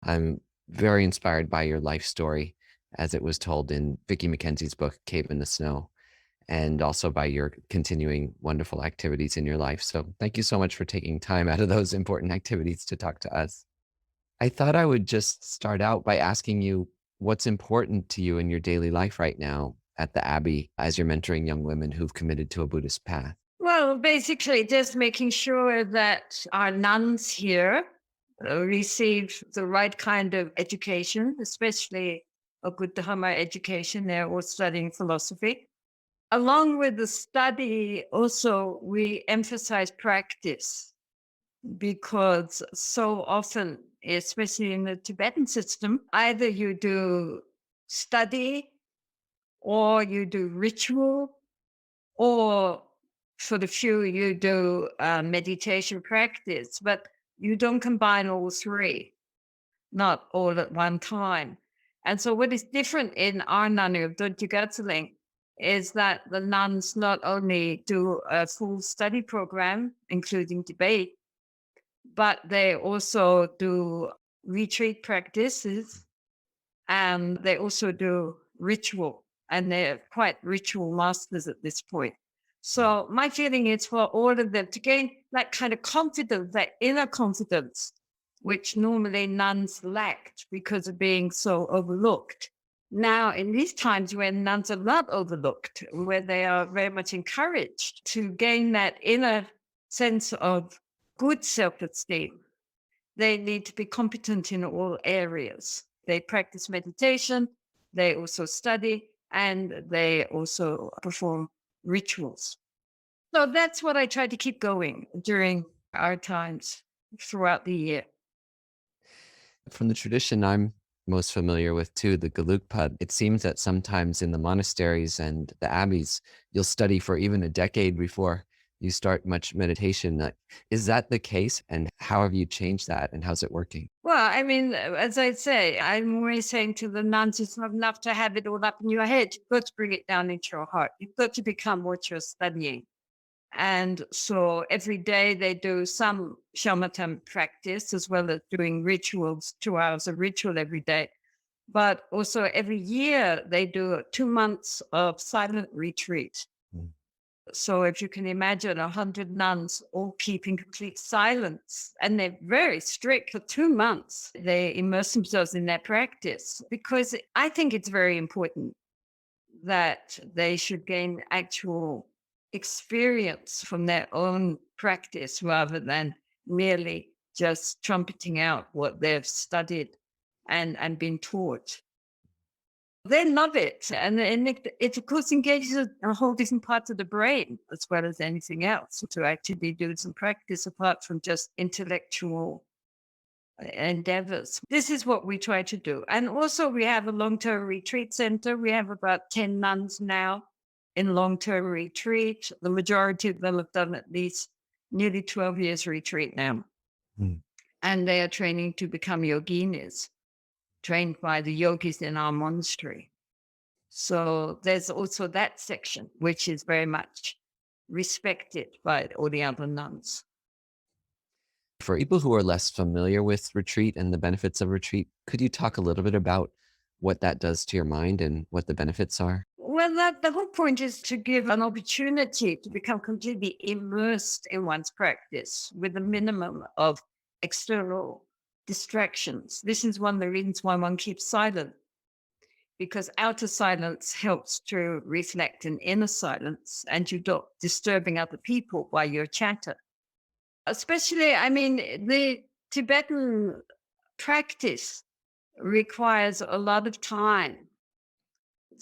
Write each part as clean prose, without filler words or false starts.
I'm very inspired by your life story as it was told in Vicki McKenzie's book, Cave in the Snow, and also by your continuing wonderful activities in your life. So thank you so much for taking time out of those important activities to talk to us. I thought I would just start out by asking you what's important to you in your daily life right now at the Abbey as you're mentoring young women who've committed to a Buddhist path. Well, basically, just making sure that our nuns here receive the right kind of education, especially a good Dharma education. They're all studying philosophy. Along with the study, also, we emphasize practice because so often, especially in the Tibetan system, either you do study or you do ritual, or for the few, you do meditation practice, but you don't combine all three, not all at one time. And so, what is different in our nunnery of Dodjigutseling is that the nuns not only do a full study program, including debate, but they also do retreat practices and they also do ritual, and they're quite ritual masters at this point. So my feeling is for all of them to gain that kind of confidence, that inner confidence, which normally nuns lacked because of being so overlooked. Now, in these times when nuns are not overlooked, where they are very much encouraged to gain that inner sense of good self-esteem, they need to be competent in all areas. They practice meditation, they also study, and they also perform rituals. So that's what I try to keep going during our times throughout the year. From the tradition I'm most familiar with too, the Gelugpa, it seems that sometimes in the monasteries and the abbeys, you'll study for even a decade before you start much meditation. Is that the case? And how have you changed that? And how's it working? Well, I mean, as I say, I'm always saying to the nuns, it's not enough to have it all up in your head. You've got to bring it down into your heart. You've got to become what you're studying. And so every day they do some shamatha practice as well as doing rituals, 2 hours of ritual every day. But also every year they do 2 months of silent retreat. Mm. So if you can imagine 100 nuns all keeping complete silence, and they're very strict for 2 months, they immerse themselves in their practice because I think it's very important that they should gain actual experience from their own practice rather than merely just trumpeting out what they've studied and been taught. They love it. And it, of course, engages a whole different parts of the brain as well as anything else to actually do some practice apart from just intellectual endeavors. This is what we try to do. And also, we have a long term retreat center. We have about 10 nuns now in long term retreat. The majority of them have done at least nearly 12 years retreat now. Mm. And they are training to become yoginis, trained by the yogis in our monastery. So there's also that section, which is very much respected by all the other nuns. For people who are less familiar with retreat and the benefits of retreat, could you talk a little bit about what that does to your mind and what the benefits are? Well, the whole point is to give an opportunity to become completely immersed in one's practice with a minimum of external distractions. This is one of the reasons why one keeps silent, because outer silence helps to reflect an inner silence and you're not disturbing other people by your chatter. Especially, I mean, the Tibetan practice requires a lot of time.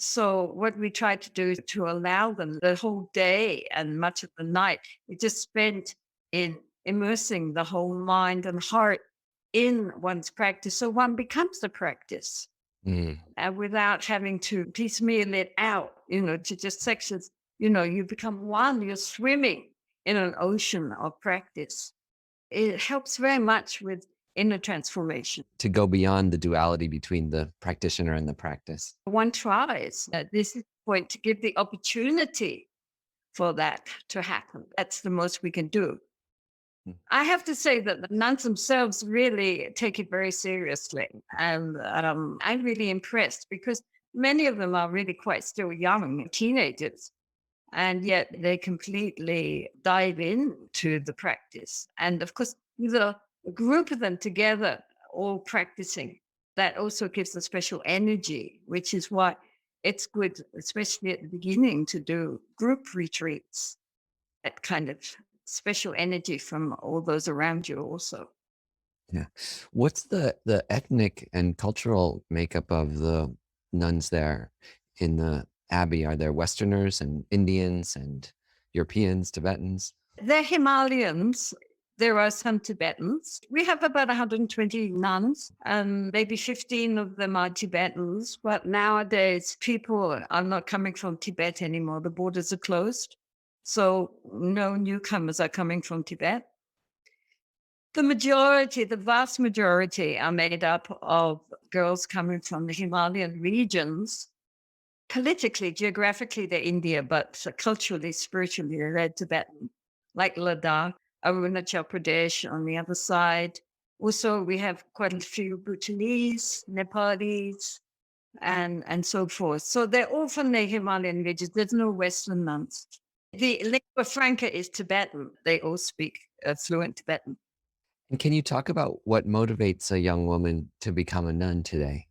So what we try to do is to allow them the whole day and much of the night, we just spent in immersing the whole mind and heart in one's practice. So one becomes the practice Mm. and without having to piecemeal it out, to just sections, you become one, you're swimming in an ocean of practice. It helps very much with inner transformation. To go beyond the duality between the practitioner and the practice. One tries at this point to give the opportunity for that to happen. That's the most we can do. I have to say that the nuns themselves really take it very seriously. And I'm really impressed because many of them are really quite still young, teenagers, and yet they completely dive into the practice. And of course, with a group of them together, all practicing, that also gives a special energy, which is why it's good, especially at the beginning, to do group retreats, that kind of special energy from all those around you also. Yeah. What's the ethnic and cultural makeup of the nuns there in the abbey? Are there Westerners and Indians and Europeans, Tibetans? They're Himalayans. There are some Tibetans. We have about 120 nuns, and maybe 15 of them are Tibetans. But nowadays, people are not coming from Tibet anymore. The borders are closed. So no newcomers are coming from Tibet. The majority, the vast majority, are made up of girls coming from the Himalayan regions. Politically, geographically, they're India, but culturally, spiritually, they're Tibetan, like Ladakh, Arunachal Pradesh on the other side. Also, we have quite a few Bhutanese, Nepalese, and so forth. So they're all from the Himalayan regions. There's no Western nuns. The lingua franca is Tibetan. They all speak fluent Tibetan. And can you talk about what motivates a young woman to become a nun today?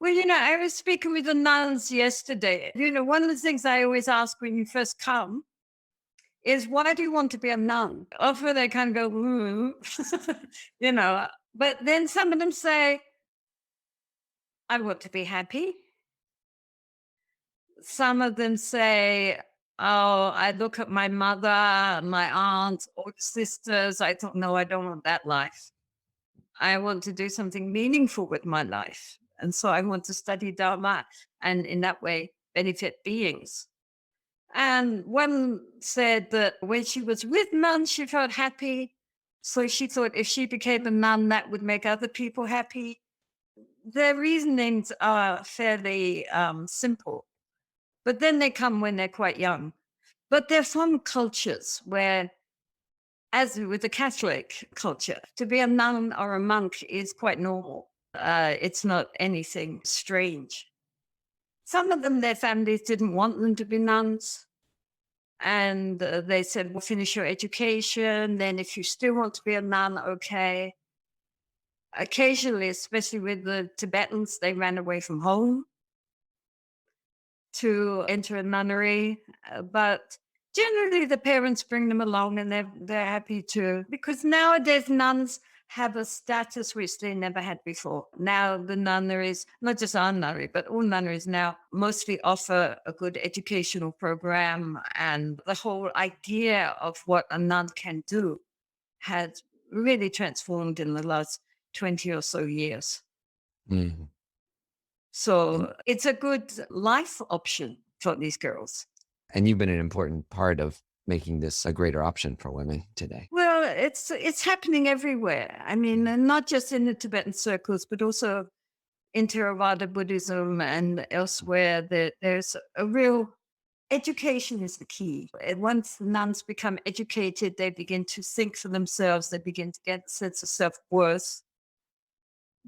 Well, I was speaking with the nuns yesterday. One of the things I always ask when you first come is, why do you want to be a nun? Often they kind of go, "Ooh," you know, but then some of them say, I want to be happy. Some of them say, oh, I look at my mother, my aunts, older sisters. I thought, no, I don't want that life. I want to do something meaningful with my life. And so I want to study Dharma and in that way benefit beings. And one said that when she was with nuns, she felt happy. So she thought if she became a nun, that would make other people happy. Their reasonings are fairly simple, but then they come when they're quite young. But there are some cultures where, as with the Catholic culture, to be a nun or a monk is quite normal. It's not anything strange. Some of them, their families didn't want them to be nuns. And they said, well, finish your education. Then, if you still want to be a nun, okay. Occasionally, especially with the Tibetans, they ran away from home to enter a nunnery. But generally, the parents bring them along and they're happy to, because nowadays nuns have a status which they never had before. Now, the nunneries, not just our nunnery, but all nunneries now mostly offer a good educational program. And the whole idea of what a nun can do has really transformed in the last 20 or so years. Mhm. And So it's a good life option for these girls. and you've been an important part of making this a greater option for women today. Well, it's happening everywhere. I mean, and not just in the Tibetan circles, but also in Theravada Buddhism and elsewhere. That there's a real education is the key. And once the nuns become educated, they begin to think for themselves. They begin to get a sense of self worth.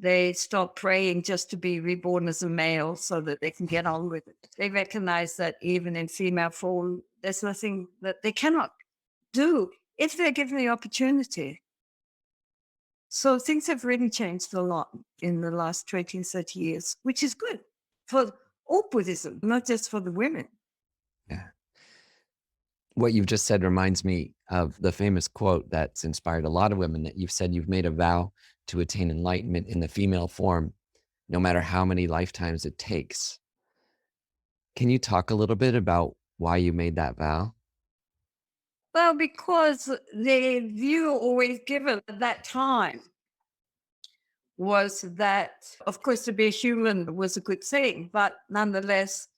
They stop praying just to be reborn as a male so that they can get on with it. They recognize that even in female form, there's nothing that they cannot do if they're given the opportunity. So things have really changed a lot in the last 20 and 30 years, which is good for all Buddhism, not just for the women. Yeah. What you've just said reminds me of the famous quote that's inspired a lot of women, that you've said you've made a vow to attain enlightenment in the female form, no matter how many lifetimes it takes. Can you talk a little bit about why you made that vow? Well, because the view always given at that time was that, of course, to be a human was a good thing, but nonetheless,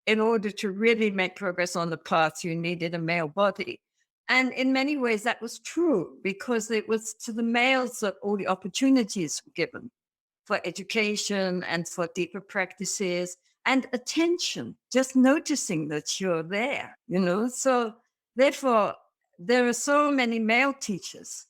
in order to really make progress on the path, you needed a male body. And in many ways, that was true because it was to the males that all the opportunities were given for education and for deeper practices and attention, just noticing that you're there. So, therefore, there are so many male teachers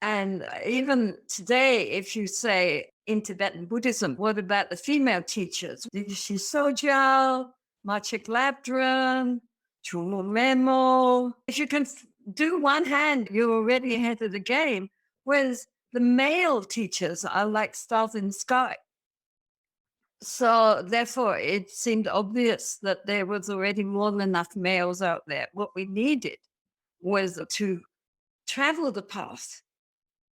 And even today, if you say in Tibetan Buddhism, what about the female teachers? Dishi Sogyal, Machik Labdran, Chumu Memo. If you can do one hand, you're already ahead of the game. Whereas the male teachers are like stars in the sky. So therefore, it seemed obvious that there was already more than enough males out there. What we needed was to travel the path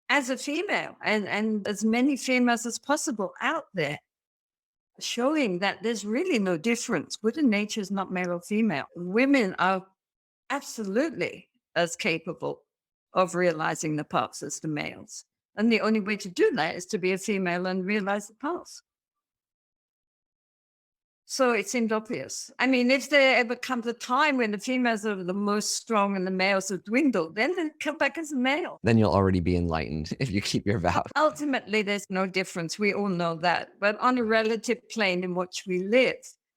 as a female and as many females as possible out there, showing that there's really no difference. Buddha nature is not male or female. Women are absolutely as capable of realizing the paths as the males. And the only way to do that is to be a female and realize the paths. So it seemed obvious. I mean, if there ever comes a time when the females are the most strong and the males have dwindled, then they come back as a male. Then you'll already be enlightened if you keep your vow. Ultimately, there's no difference. We all know that. But on a relative plane in which we live,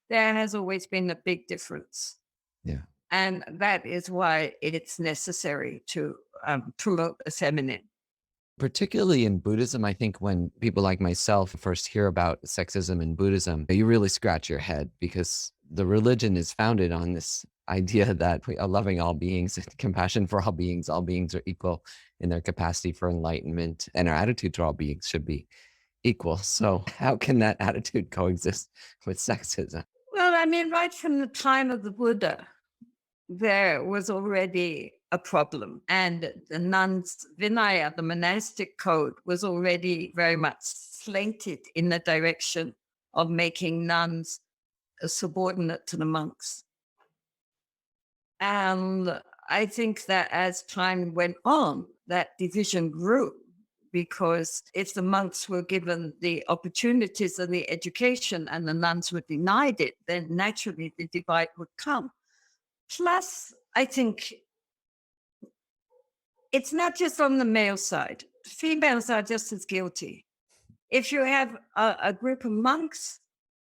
there has always been a big difference. Yeah. And that is why it's necessary to promote the feminine. Particularly in Buddhism, I think when people like myself first hear about sexism in Buddhism, you really scratch your head because the religion is founded on this idea that we are loving all beings and compassion for all beings are equal in their capacity for enlightenment, and our attitude to all beings should be equal. So, how can that attitude coexist with sexism? Well, I mean, right from the time of the Buddha, there was already a problem. And the nuns' Vinaya, the monastic code, was already very much slanted in the direction of making nuns subordinate to the monks. And I think that as time went on, that division grew because if the monks were given the opportunities and the education and the nuns were denied it, then naturally the divide would come. Plus, I think it's not just on the male side. Females are just as guilty. If you have a group of monks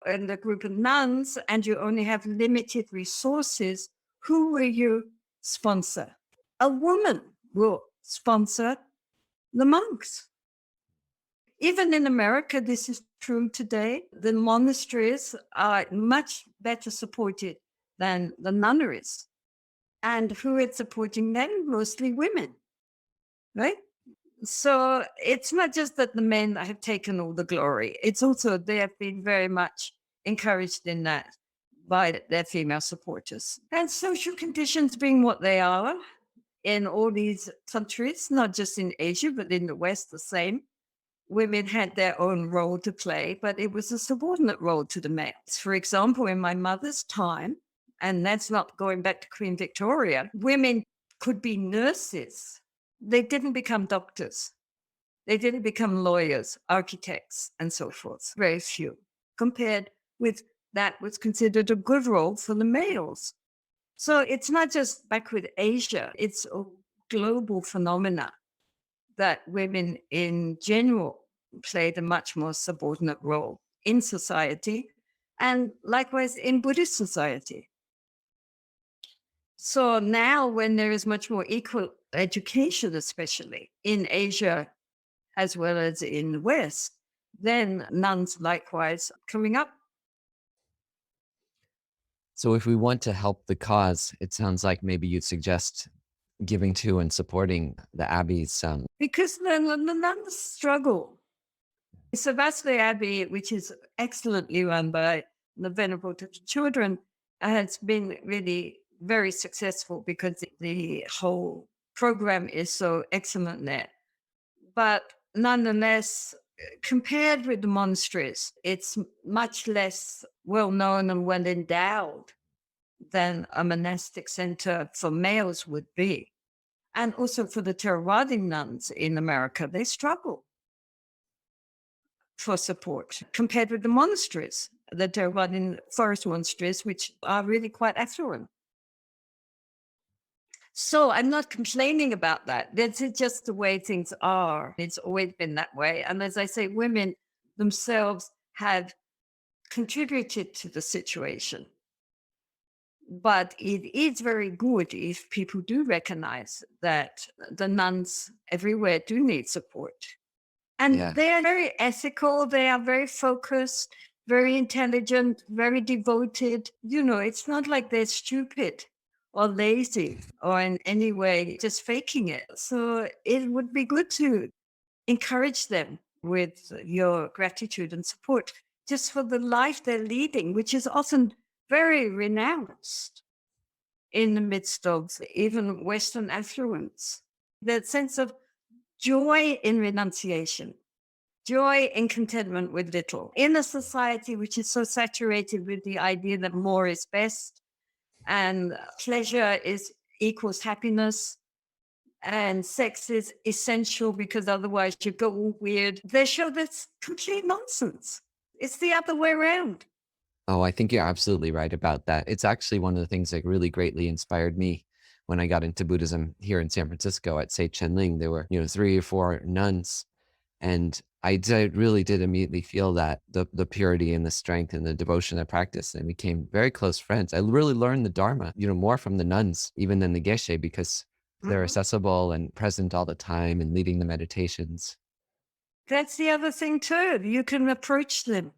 and a group of nuns and you only have limited resources, who will you sponsor? A woman will sponsor the monks. Even in America, this is true today. The monasteries are much better supported than the nunneries. And who is supporting them? Mostly women, right? So it's not just that the men have taken all the glory. It's also they have been very much encouraged in that by their female supporters. And social conditions being what they are in all these countries, not just in Asia, but in the West, the same. Women had their own role to play, but it was a subordinate role to the males. For example, in my mother's time, and that's not going back to Queen Victoria, women could be nurses. They didn't become doctors. They didn't become lawyers, architects, and so forth. Very few. Compared with that was considered a good role for the males. So it's not just back with Asia, it's a global phenomena that women in general played a much more subordinate role in society and likewise in Buddhist society. So now, when there is much more equal education, especially in Asia as well as in the West, then nuns likewise coming up. So, if we want to help the cause, it sounds like maybe you'd suggest giving to and supporting the abbeys. Because the nuns struggle. Savasli Abbey, which is excellently run by the Venerable Children, has been really very successful because the whole program is so excellent there. But nonetheless, compared with the monasteries, it's much less well known and well endowed than a monastic center for males would be. And also for the Theravada nuns in America, they struggle for support compared with the monasteries, the Theravada forest monasteries, which are really quite affluent. So I'm not complaining about that. That's just the way things are. It's always been that way. And as I say, women themselves have contributed to the situation. But it is very good if people do recognize that the nuns everywhere do need support. And Yeah. they are very ethical, they are very focused, very intelligent, very devoted. It's not like they're stupid or lazy or in any way just faking it. So it would be good to encourage them with your gratitude and support just for the life they're leading, which is often very renounced in the midst of even Western affluence. That sense of joy in renunciation, joy in contentment with little. In a society which is so saturated with the idea that more is best and pleasure is equals happiness and sex is essential because otherwise you go all weird. They show that's complete nonsense. It's the other way around. Oh, I think you're absolutely right about that. It's actually one of the things that really greatly inspired me when I got into Buddhism here in San Francisco at Sei Chen. There were, 3 or 4 nuns, and really did immediately feel that the purity and the strength and the devotion I practiced, and became very close friends. I really learned the Dharma, more from the nuns even than the geshe because they're Mhm. accessible and present all the time and leading the meditations. That's the other thing too. You can approach them.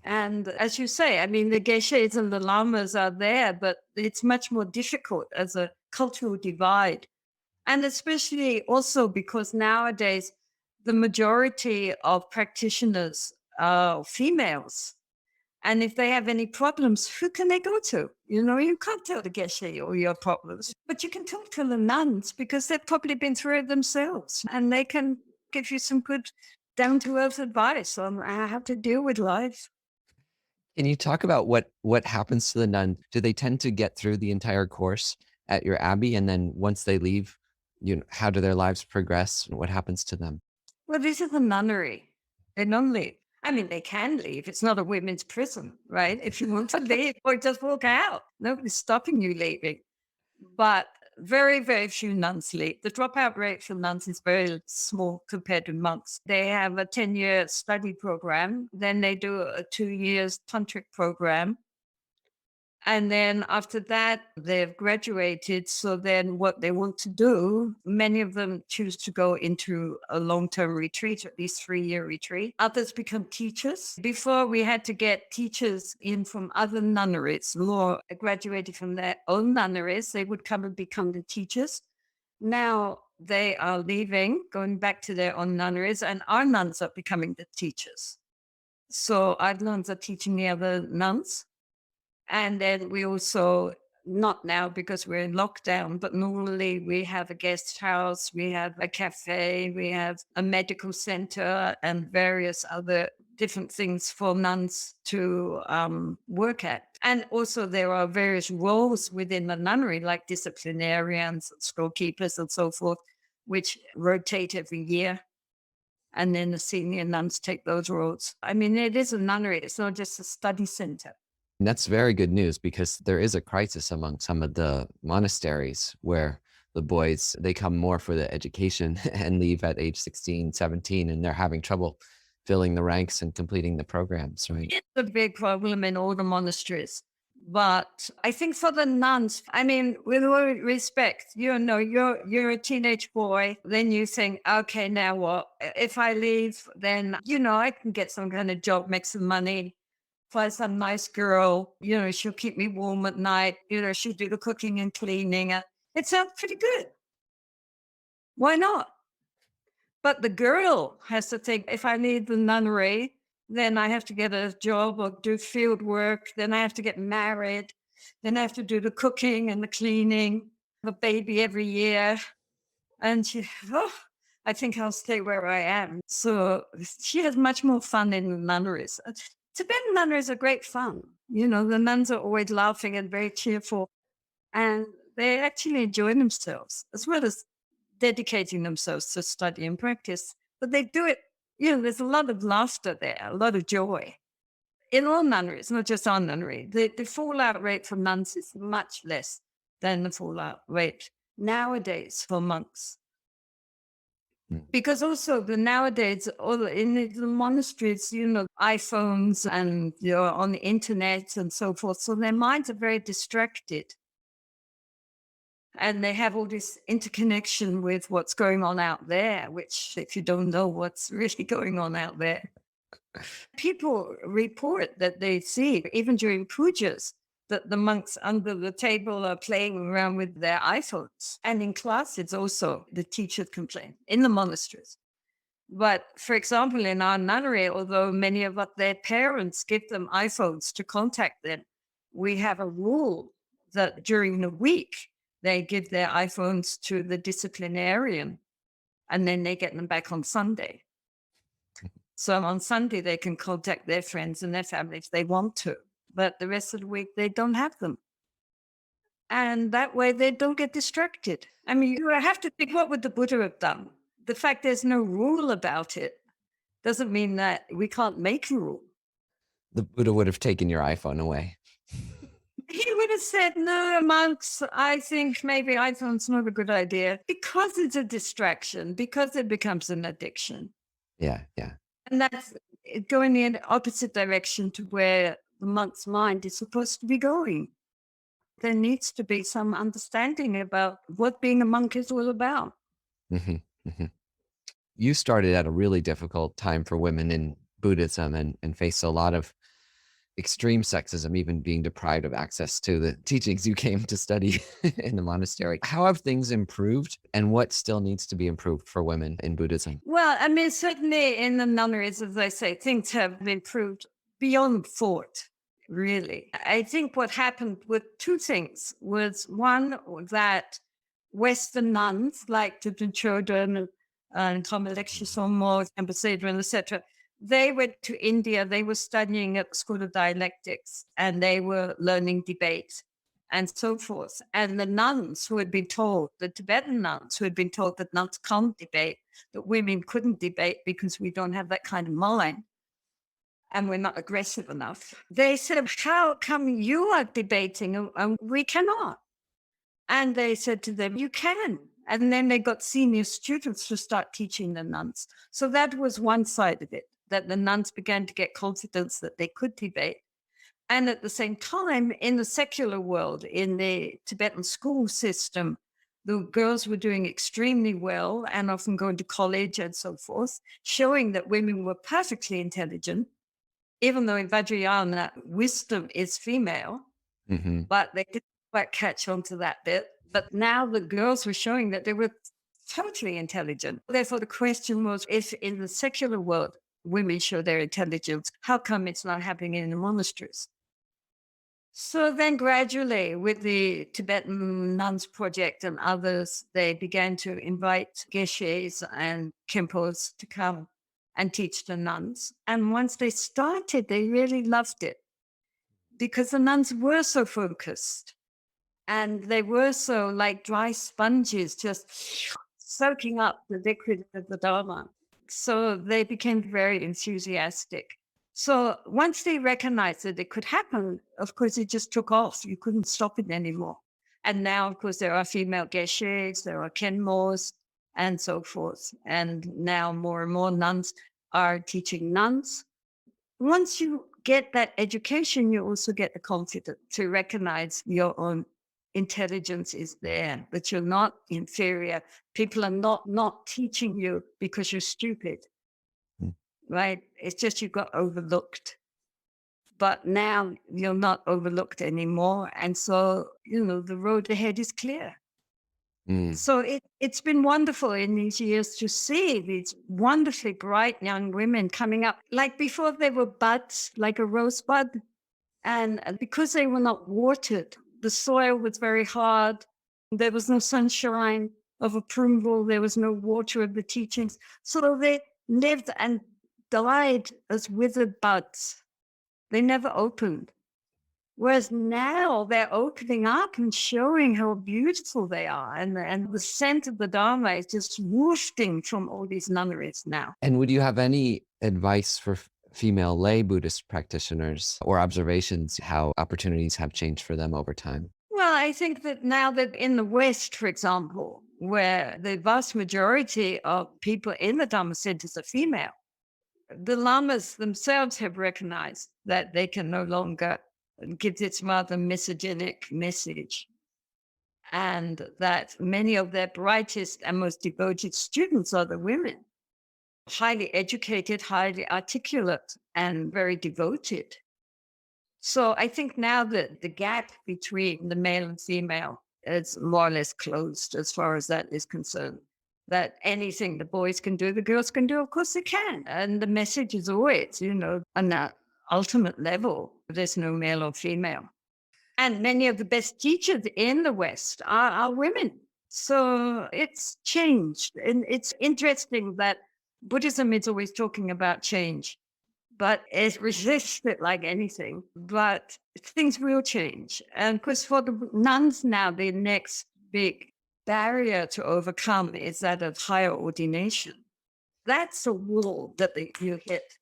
And as you say, I mean, the geishas and the lamas are there, but it's much more difficult as a cultural divide. And especially also because nowadays, the majority of practitioners are females. And if they have any problems, who can they go to? You can't tell the geshe all your problems, but you can talk to the nuns because they've probably been through it themselves and they can give you some good down to earth advice on how to deal with life. Can you talk about what happens to the nun? Do they tend to get through the entire course at your abbey, and then once they leave, how do their lives progress, and what happens to them? Well, this is a nunnery. They don't leave. I mean, they can leave. It's not a women's prison, right? If you want to leave or just walk out, nobody's stopping you leaving. But very, very few nuns leave. The dropout rate for nuns is very small compared to monks. They have a 10-year study program, then they do a 2 years tantric program, and then after that, they've graduated. So then what they want to do, many of them choose to go into a long term retreat, at least 3 year retreat. Others become teachers. Before we had to get teachers in from other nunneries, more graduated from their own nunneries, they would come and become the teachers. Now they are leaving, going back to their own nunneries, and our nuns are becoming the teachers. So our nuns are teaching the other nuns, and then we also, not now because we're in lockdown, but normally we have a guest house, we have a cafe, we have a medical center, and various other different things for nuns to work at. And also, there are various roles within the nunnery, like disciplinarians, storekeepers, and so forth, which rotate every year. And then the senior nuns take those roles. I mean, it is a nunnery, it's not just a study center. And that's very good news because there is a crisis among some of the monasteries where the boys, they come more for the education and leave at age 16, 17, and they're having trouble filling the ranks and completing the programs, right? It's a big problem in all the monasteries. But I think for the nuns, I mean, with all respect, you're a teenage boy. Then you think, okay, now what? If I leave, then I can get some kind of job, make some money, find some nice girl. She'll keep me warm at night. She'll do the cooking and cleaning. It sounds pretty good. Why not? But the girl has to think, if I need the nunnery, then I have to get a job or do field work. Then I have to get married. Then I have to do the cooking and the cleaning, the baby every year. And oh, I think I'll stay where I am. So she has much more fun in the nunneries. Tibetan nunneries are great fun. The nuns are always laughing and very cheerful, and they actually enjoy themselves as well as dedicating themselves to study and practice. But they do it, there's a lot of laughter there, a lot of joy. In all nunneries, not just our nunnery, the fallout rate for nuns is much less than the fallout rate nowadays for monks. Mm. Because also the nowadays, all in the monasteries, iPhones and you're on the internet and so forth. So their minds are very distracted. And they have all this interconnection with what's going on out there, which if you don't know what's really going on out there, people report that they see, even during pujas, that the monks under the table are playing around with their iPhones. And in classes also, the teachers complain in the monasteries. But for example, in our nunnery, although many of their parents give them iPhones to contact them, we have a rule that during the week, they give their iPhones to the disciplinarian and then they get them back on Sunday. So on Sunday, they can contact their friends and their family if they want to. But the rest of the week, they don't have them. And that way, they don't get distracted. I mean, you have to think, what would the Buddha have done? The fact there's no rule about it doesn't mean that we can't make a rule. The Buddha would have taken your iPhone away. He would have said, no, monks, I think maybe iPhone's not a good idea because it's a distraction, because it becomes an addiction. Yeah, yeah. And that's going in the opposite direction to where the monk's mind is supposed to be going. There needs to be some understanding about what being a monk is all about. Mhm, mhm. You started at a really difficult time for women in Buddhism and faced a lot of extreme sexism, even being deprived of access to the teachings you came to study in the monastery. How have things improved and what still needs to be improved for women in Buddhism? Well, I mean, certainly in the nunneries, as I say, things have improved beyond thought, really. I think what happened with two things was one, that Western nuns like the children and Kamalekshasommo, Ambassador, etc., they went to India, they were studying at the School of Dialectics, and they were learning debate and so forth. And the nuns who had been told, the Tibetan nuns who had been told that nuns can't debate, that women couldn't debate because we don't have that kind of mind and we're not aggressive enough. They said, how come you are debating and we cannot? And they said to them, you can. And then they got senior students to start teaching the nuns. So that was one side of it, that the nuns began to get confidence that they could debate. And at the same time, in the secular world, in the Tibetan school system, the girls were doing extremely well and often going to college and so forth, showing that women were perfectly intelligent, even though in Vajrayana, wisdom is female, Mhm. but they didn't quite catch on to that bit. But now the girls were showing that they were totally intelligent. Therefore, the question was, if in the secular world women show their intelligence, how come it's not happening in the monasteries? So then gradually, with the Tibetan Nuns Project and others, they began to invite geshes and khenpos to come and teach the nuns. And once they started, they really loved it because the nuns were so focused and they were so like dry sponges, just soaking up the liquid of the Dharma. So they became very enthusiastic. So once they recognized that it could happen, of course, it just took off. You couldn't stop it anymore. And now, of course, there are female geshes, there are kenmos, and so forth. And now more and more nuns are teaching nuns. Once you get that education, you also get the confidence to recognize your own intelligence is there, but you're not inferior. People are not teaching you because you're stupid, Mm. right? It's just you got overlooked. But now you're not overlooked anymore. And so, the road ahead is clear. Mm. So it's been wonderful in these years to see these wonderfully bright young women coming up. Like before they were buds, like a rosebud. And because they were not watered, the soil was very hard. There was no sunshine of approval. There was no water of the teachings. So they lived and died as withered buds. They never opened. Whereas now they're opening up and showing how beautiful they are. And the scent of the Dharma is just wafting from all these nunneries now. And would you have any advice for female lay Buddhist practitioners or observations how opportunities have changed for them over time? Well, I think that now that in the West, for example, where the vast majority of people in the Dharma centers are female. The lamas themselves have recognized that they can no longer give this rather misogynic message, and that many of their brightest and most devoted students are the women, highly educated, highly articulate, and very devoted. So I think now that the gap between the male and female is more or less closed as far as that is concerned. That anything the boys can do, the girls can do, of course they can. And the message is always, on that ultimate level, there's no male or female. And many of the best teachers in the West are women. So it's changed. And it's interesting that Buddhism is always talking about change, but it resists it like anything. But things will change. And of course, for the nuns now, the next big barrier to overcome is that of higher ordination. That's a wall that you hit.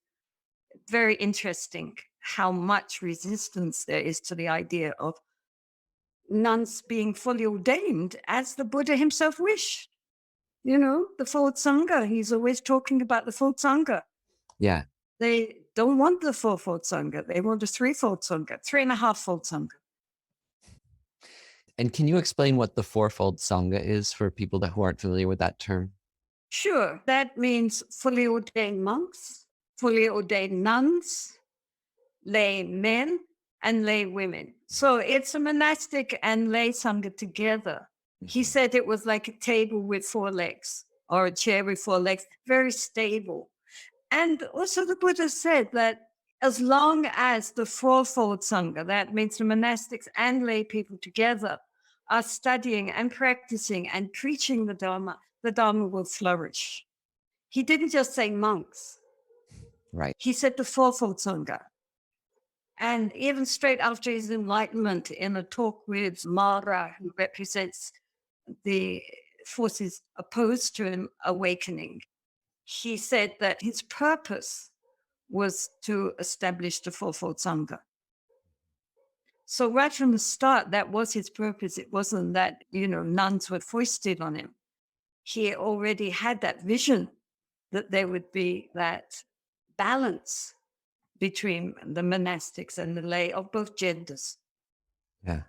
Very interesting how much resistance there is to the idea of nuns being fully ordained as the Buddha himself wished. The fourth Sangha, he's always talking about the fourth Sangha. Yeah. They don't want the fourfold Sangha. They want a threefold Sangha, three and a half fold Sangha. And can you explain what the fourfold Sangha is for people who aren't familiar with that term? Sure. That means fully ordained monks, fully ordained nuns, lay men, and lay women. So it's a monastic and lay Sangha together. He said it was like a table with four legs or a chair with four legs, very stable. And also the Buddha said that as long as the fourfold Sangha, that means the monastics and lay people together, are studying and practicing and preaching the Dharma will flourish. He didn't just say monks. Right. He said the fourfold Sangha. And even straight after his enlightenment, in a talk with Mara, who represents the forces opposed to him awakening, he said that his purpose was to establish the fourfold Sangha. So right from the start, that was his purpose. It wasn't that, nuns were foisted on him. He already had that vision that there would be that balance between the monastics and the lay of both genders. Yeah.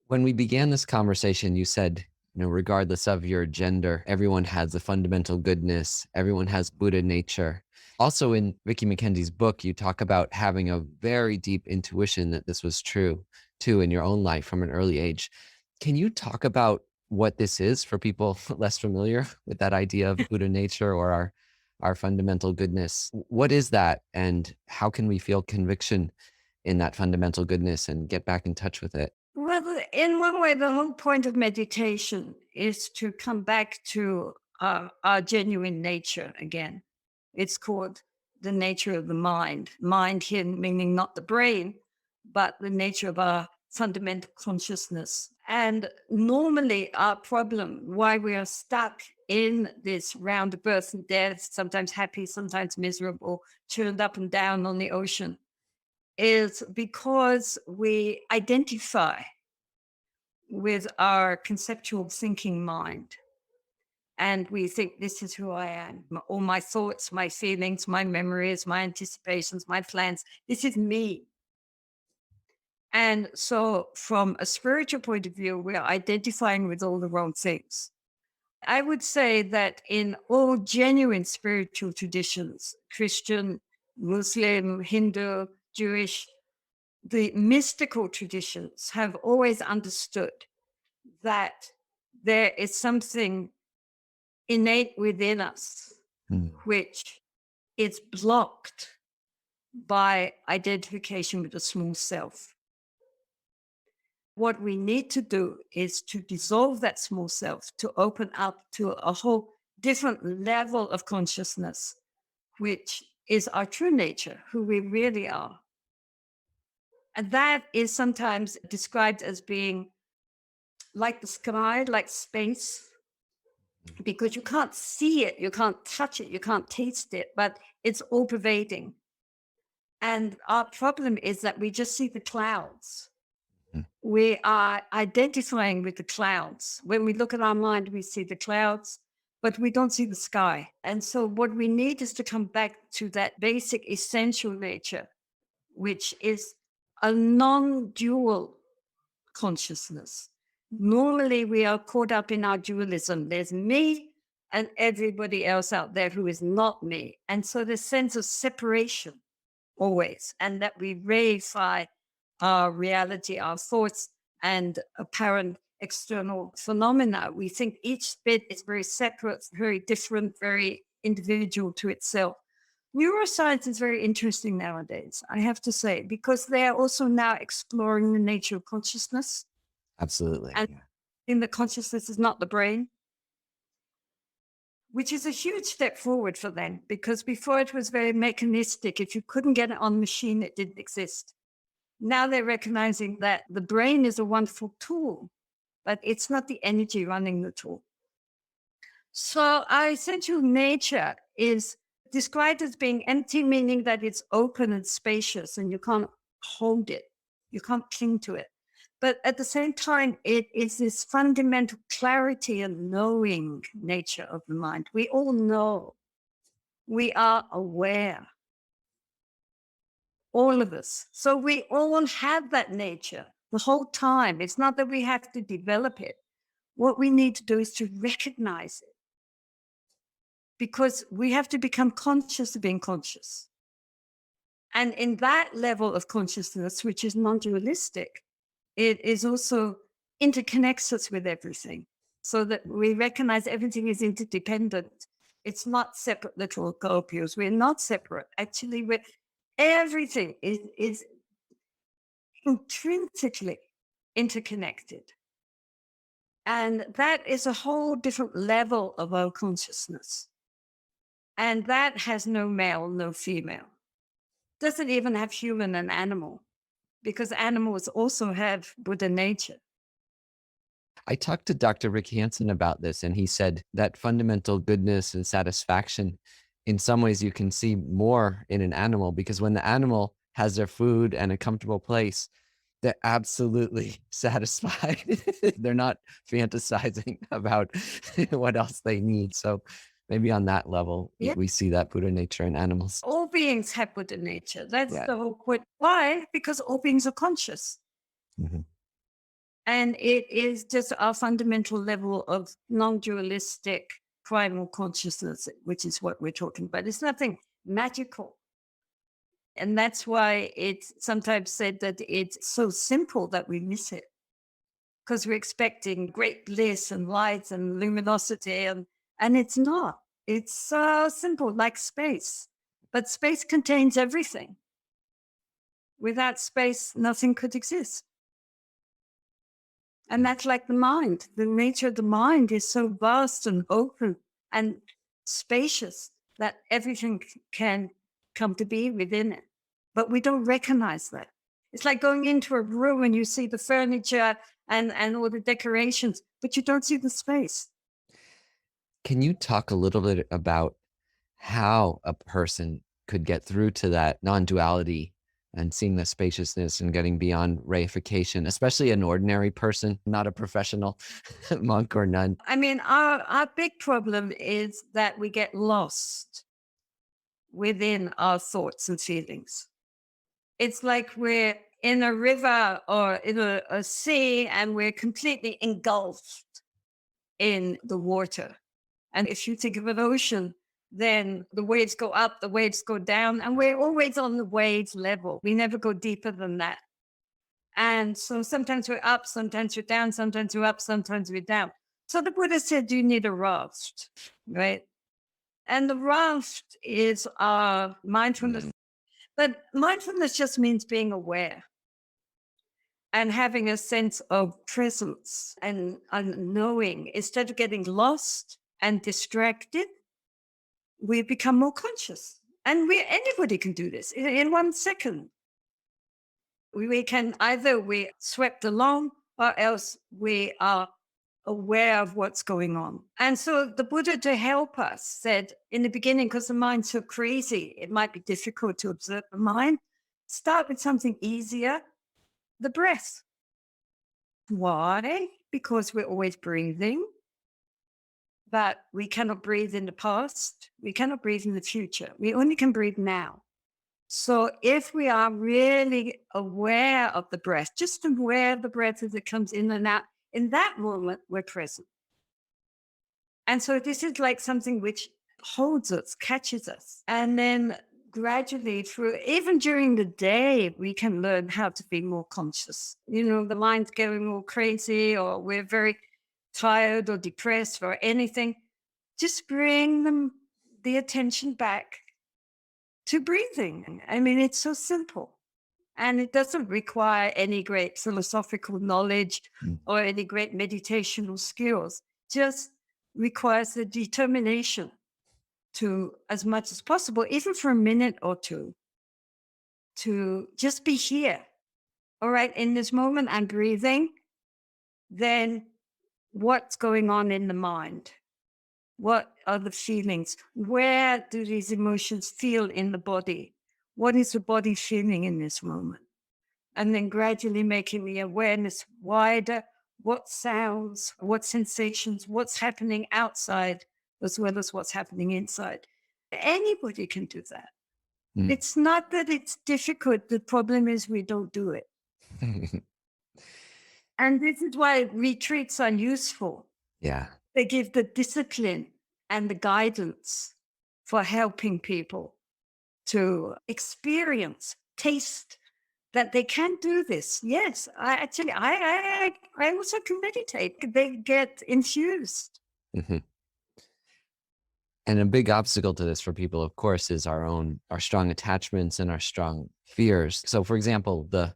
When we began this conversation, you said, regardless of your gender, everyone has a fundamental goodness. Everyone has Buddha nature. Also in Vicky McKenzie's book, you talk about having a very deep intuition that this was true too in your own life from an early age. Can you talk about what this is for people less familiar with that idea of Buddha nature or our fundamental goodness? What is that? And how can we feel conviction in that fundamental goodness and get back in touch with it? Well, in one way, the whole point of meditation is to come back to our genuine nature again. It's called the nature of the mind. Mind here meaning not the brain, but the nature of our fundamental consciousness. And normally, our problem, why we are stuck in this round of birth and death, sometimes happy, sometimes miserable, turned up and down on the ocean, is because we identify with our conceptual thinking mind. And we think this is who I am. All my thoughts, my feelings, my memories, my anticipations, my plans. This is me. And so, from a spiritual point of view, we're identifying with all the wrong things. I would say that in all genuine spiritual traditions, Christian, Muslim, Hindu, Jewish, the mystical traditions have always understood that there is something innate within us Hmm. which is blocked by identification with the small self. What we need to do is to dissolve that small self, to open up to a whole different level of consciousness, which is our true nature, who we really are. And that is sometimes described as being like the sky, like space, because you can't see it, you can't touch it, you can't taste it, but it's all pervading. And our problem is that we just see the clouds. we are identifying with the clouds. When we look at our mind, we see the clouds, but we don't see the sky. And so, what we need is to come back to that basic essential nature, which is a non dual consciousness. Normally, we are caught up in our dualism. There's me and everybody else out there who is not me. And so, the sense of separation always, and that we reify our reality, our thoughts, and apparent external phenomena. We think each bit is very separate, very different, very individual to itself. Neuroscience is very interesting nowadays, I have to say, because they are also now exploring the nature of consciousness. Absolutely. And Yeah. in the consciousness is not the brain, which is a huge step forward for them because before it was very mechanistic. If you couldn't get it on machine, it didn't exist. Now they're recognizing that the brain is a wonderful tool, but it's not the energy running the tool. So our essential nature is described as being empty, meaning that it's open and spacious and you can't hold it, you can't cling to it. But at the same time, it is this fundamental clarity and knowing nature of the mind. We all know, we are aware, all of us. So we all have that nature the whole time. It's not that we have to develop it. What we need to do is to recognize it because we have to become conscious of being conscious. And in that level of consciousness, which is non dualistic, it is also interconnects us with everything so that we recognize everything is interdependent. It's not separate little copios. We're not separate. Actually, everything is intrinsically interconnected. And that is a whole different level of our consciousness. And that has no male, no female. Doesn't even have human and animal, because animals also have Buddha nature. I talked to Dr. Rick Hansen about this, and he said that fundamental goodness and satisfaction, in some ways, you can see more in an animal because when the animal has their food and a comfortable place, they're absolutely satisfied. They're not fantasizing about what else they need. So maybe on that level, Yeah. we see that Buddha nature in animals. All beings have Buddha nature. That's Yeah. the whole point. Why? Because all beings are conscious. Mhm. And it is just our fundamental level of non dualistic primal consciousness, which is what we're talking about. It's nothing magical. And that's why it's sometimes said that it's so simple that we miss it because we're expecting great bliss and light and luminosity. And it's not. It's so simple, like space. But space contains everything. Without space, nothing could exist. And that's like the mind. The nature of the mind is so vast and open and spacious that everything can come to be within it. But we don't recognize that. It's like going into a room and you see the furniture and all the decorations, but you don't see the space. Can you talk a little bit about how a person could get through to that non-duality and seeing the spaciousness and getting beyond reification, especially an ordinary person, not a professional monk or nun? I mean, our big problem is that we get lost within our thoughts and feelings. It's like we're in a river or in a sea and we're completely engulfed in the water. And if you think of an ocean, then the waves go up, the waves go down, and we're always on the waves level. We never go deeper than that. And so sometimes we're up, sometimes we're down, sometimes we're up, sometimes we're down. So the Buddha said, you need a raft, right? And the raft is our mindfulness. Mm. But mindfulness just means being aware and having a sense of presence and knowing. Instead of getting lost and distracted, we become more conscious. And anybody can do this in 1 second. We can either we swept along or else we are aware of what's going on. And so the Buddha, to help us, said in the beginning, because the mind's so crazy, it might be difficult to observe the mind. Start with something easier, the breath. Why? Because we're always breathing, but we cannot breathe in the past. We cannot breathe in the future. We only can breathe now. So if we are really aware of the breath, just aware of the breath as it comes in and out, in that moment, we're present. And so this is like something which holds us, catches us. And then gradually through, even during the day, we can learn how to be more conscious. You know, the mind's going all crazy, or we're very tired or depressed or anything. Just bring the attention back to breathing. I mean, it's so simple. And it doesn't require any great philosophical knowledge Mm. or any great meditational skills. Just requires the determination to, as much as possible, even for a minute or two, to just be here. All right, in this moment, I'm breathing. Then what's going on in the mind? What are the feelings? Where do these emotions feel in the body? What is the body feeling in this moment? And then gradually making the awareness wider. What sounds, what sensations, what's happening outside as well as what's happening inside. Anybody can do that. Mm. It's not that it's difficult. The problem is we don't do it. And this is why retreats are useful. Yeah. They give the discipline and the guidance for helping people to experience, taste that they can do this. Yes, I actually, I also can meditate. They get infused. Mhm. And a big obstacle to this for people, of course, is our strong attachments and our strong fears. So, for example, the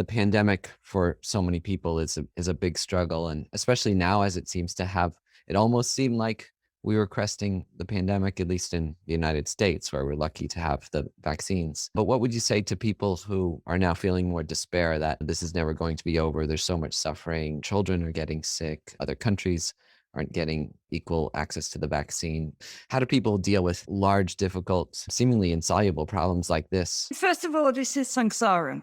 pandemic for so many people is a big struggle, and especially now, as it seems to have, it almost seemed like we were cresting the pandemic, at least in the United States, where we're lucky to have the vaccines. But what would you say to people who are now feeling more despair that this is never going to be over? There's so much suffering. Children are getting sick. Other countries aren't getting equal access to the vaccine. How do people deal with large, difficult, seemingly insoluble problems like this? First of all, this is samsara.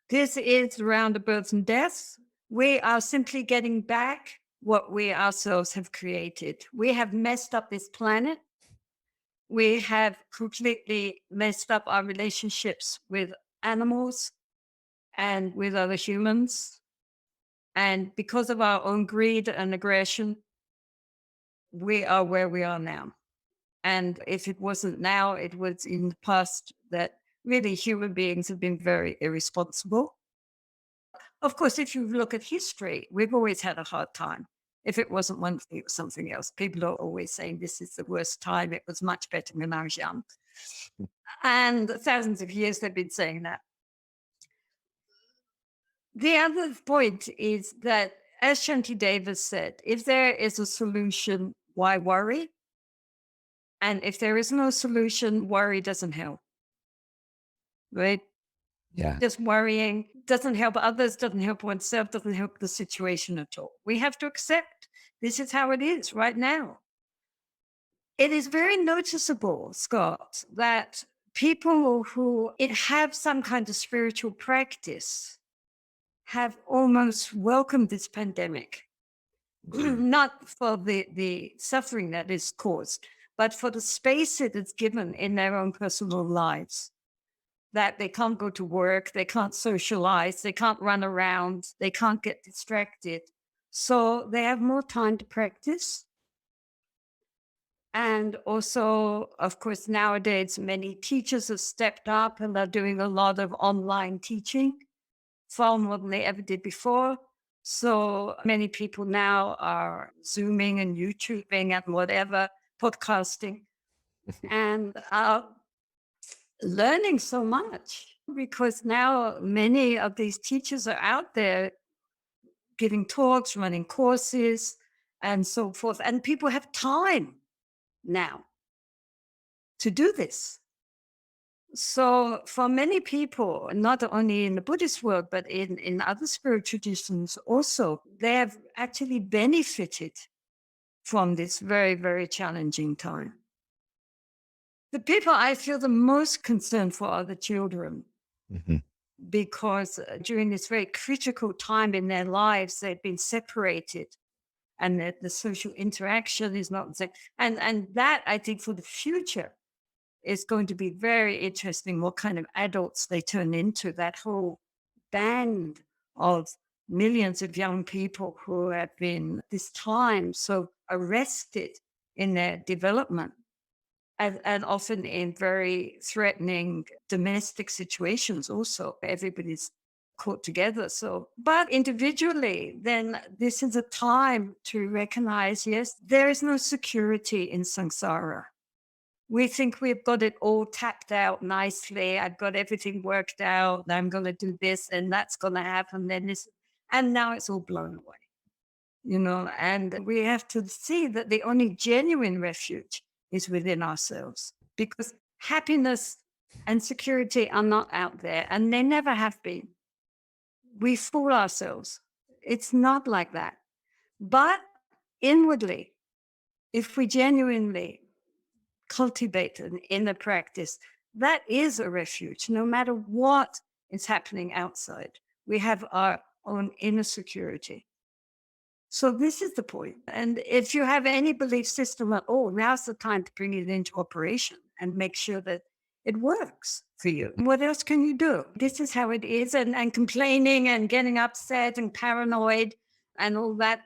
This is around the births and deaths. We are simply getting back what we ourselves have created. We have messed up this planet. We have completely messed up our relationships with animals and with other humans. And because of our own greed and aggression, we are where we are now. And if it wasn't now, it was in the past that really human beings have been very irresponsible. Of course, if you look at history, we've always had a hard time. If it wasn't one thing, it was something else. People are always saying this is the worst time. It was much better when I was young. And thousands of years they've been saying that. The other point is that, as Shanti Davis said, if there is a solution, why worry? And if there is no solution, worry doesn't help, right? Yeah. Just worrying doesn't help others, doesn't help oneself, doesn't help the situation at all. We have to accept this is how it is right now. It is very noticeable, Scott, that people who have some kind of spiritual practice have almost welcomed this pandemic. Not for the suffering that is caused, but for the space it is given in their own personal lives. That they can't go to work, they can't socialize, they can't run around, they can't get distracted. So they have more time to practice. And also, of course, nowadays, many teachers have stepped up and are doing a lot of online teaching, far more than they ever did before. So many people now are Zooming and YouTubing and whatever, podcasting, and are learning so much because now many of these teachers are out there giving talks, running courses, and so forth. And people have time now to do this. So, for many people, not only in the Buddhist world, but in other spiritual traditions also, they have actually benefited from this very, very challenging time. The people I feel the most concerned for are the children. Mhm. because during this very critical time in their lives, they've been separated and that the social interaction is not the same. And that I think for the future is going to be very interesting what kind of adults they turn into, that whole band of millions of young people who have been this time so arrested in their development and often in very threatening domestic situations also. Everybody's caught together. So, but individually, then this is a time to recognize, yes, there is no security in samsara. We think we've got it all tapped out nicely. I've got everything worked out. I'm going to do this and that's going to happen. Then this, and now it's all blown away, and we have to see that the only genuine refuge is within ourselves because happiness and security are not out there and they never have been. We fool ourselves. It's not like that. But inwardly, if we genuinely cultivate an inner practice, that is a refuge, no matter what is happening outside. We have our own inner security. So this is the point. And if you have any belief system at all, now's the time to bring it into operation and make sure that it works for you. What else can you do? This is how it is. And complaining and getting upset and paranoid and all that,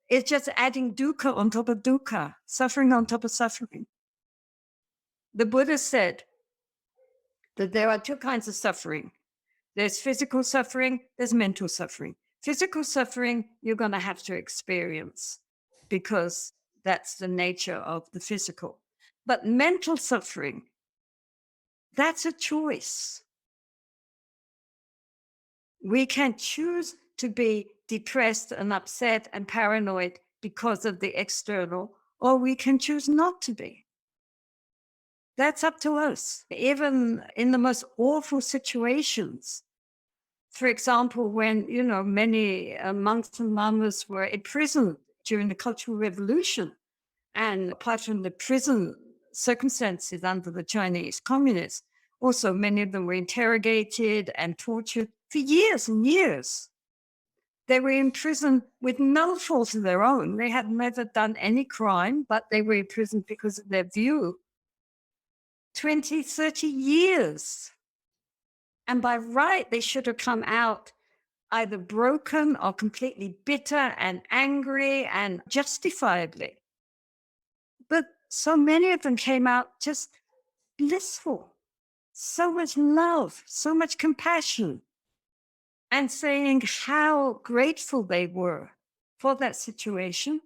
it's just adding dukkha on top of dukkha, suffering on top of suffering. The Buddha said that there are two kinds of suffering. There's physical suffering, there's mental suffering. Physical suffering, you're going to have to experience because that's the nature of the physical. But mental suffering, that's a choice. We can choose to be depressed and upset and paranoid because of the external, or we can choose not to be. That's up to us. Even in the most awful situations, for example, when, many monks and lamas were imprisoned during the Cultural Revolution, and apart from the prison circumstances under the Chinese communists, also many of them were interrogated and tortured for years and years. They were in prison with no fault of their own. They had never done any crime, but they were in prison because of their view. 20, 30 years. And by right, they should have come out either broken or completely bitter and angry and justifiably. But so many of them came out just blissful, so much love, so much compassion, and saying how grateful they were for that situation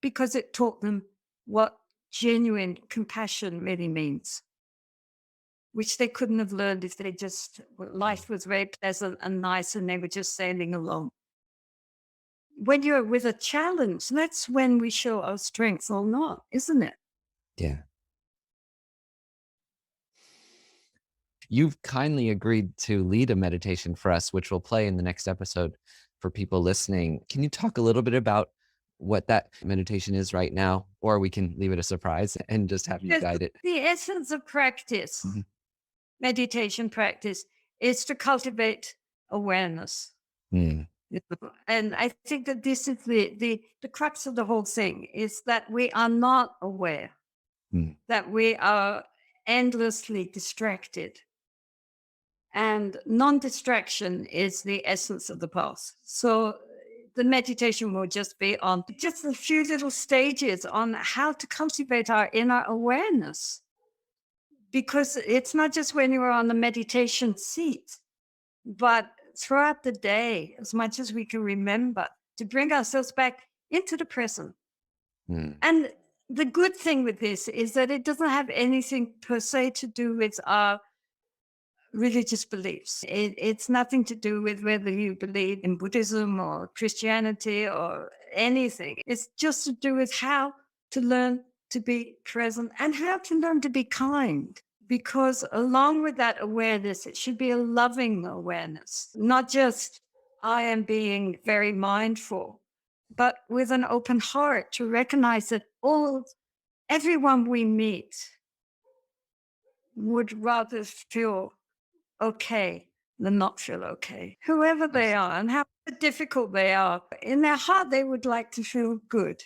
because it taught them what genuine compassion really means, which they couldn't have learned if they just, life was very pleasant and nice and they were just sailing along. When you're with a challenge, that's when we show our strength or not, isn't it? Yeah. You've kindly agreed to lead a meditation for us, which we'll play in the next episode for people listening. Can you talk a little bit about what that meditation is right now? Or we can leave it a surprise and just have you Yes, guide it. the essence of practice, Mhm. meditation practice, is to cultivate awareness. Mm, And I think that this is the crux of the whole thing is that we are not aware, mm, that we are endlessly distracted. And non-distraction is the essence of the path. So the meditation will just be on just a few little stages on how to cultivate our inner awareness. Because it's not just when you are on the meditation seat, but throughout the day, as much as we can remember, to bring ourselves back into the present. mm. And the good thing with this is that it doesn't have anything per se to do with our religious beliefs. It's nothing to do with whether you believe in Buddhism or Christianity or anything. It's just to do with how to learn to be present and how to learn to be kind. Because along with that awareness, it should be a loving awareness, not just I am being very mindful, but with an open heart to recognize that everyone we meet would rather feel okay than not feel okay, whoever they are and how difficult they are. In their heart, they would like to feel good,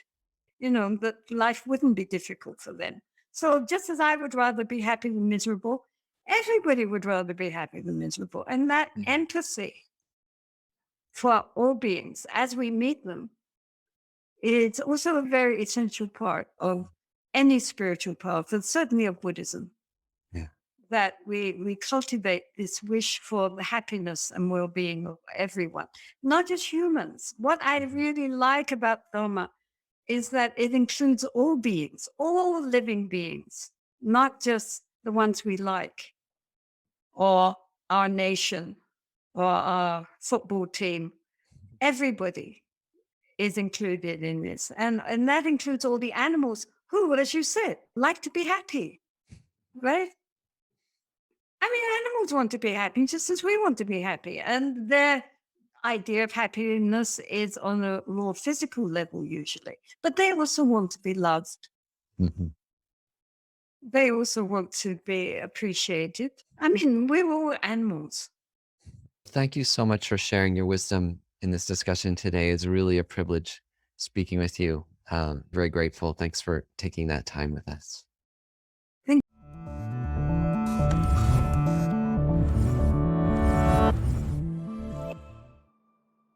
that life wouldn't be difficult for them. So just as I would rather be happy than miserable, everybody would rather be happy than miserable. And that Yeah. empathy for all beings as we meet them, it's also a very essential part of any spiritual path, and certainly of Buddhism, Yeah. that we cultivate this wish for the happiness and well-being of everyone, not just humans. What I really like about Dharma is that it includes all beings, all living beings, not just the ones we like, or our nation, or our football team. Everybody is included in this. And that includes all the animals who, as you said, like to be happy, right? I mean, animals want to be happy just as we want to be happy. And their idea of happiness is on a more physical level, usually. But they also want to be loved. Mhm. They also want to be appreciated. I mean, we're all animals. Thank you so much for sharing your wisdom in this discussion today. It's really a privilege speaking with you. Very grateful. Thanks for taking that time with us. Thank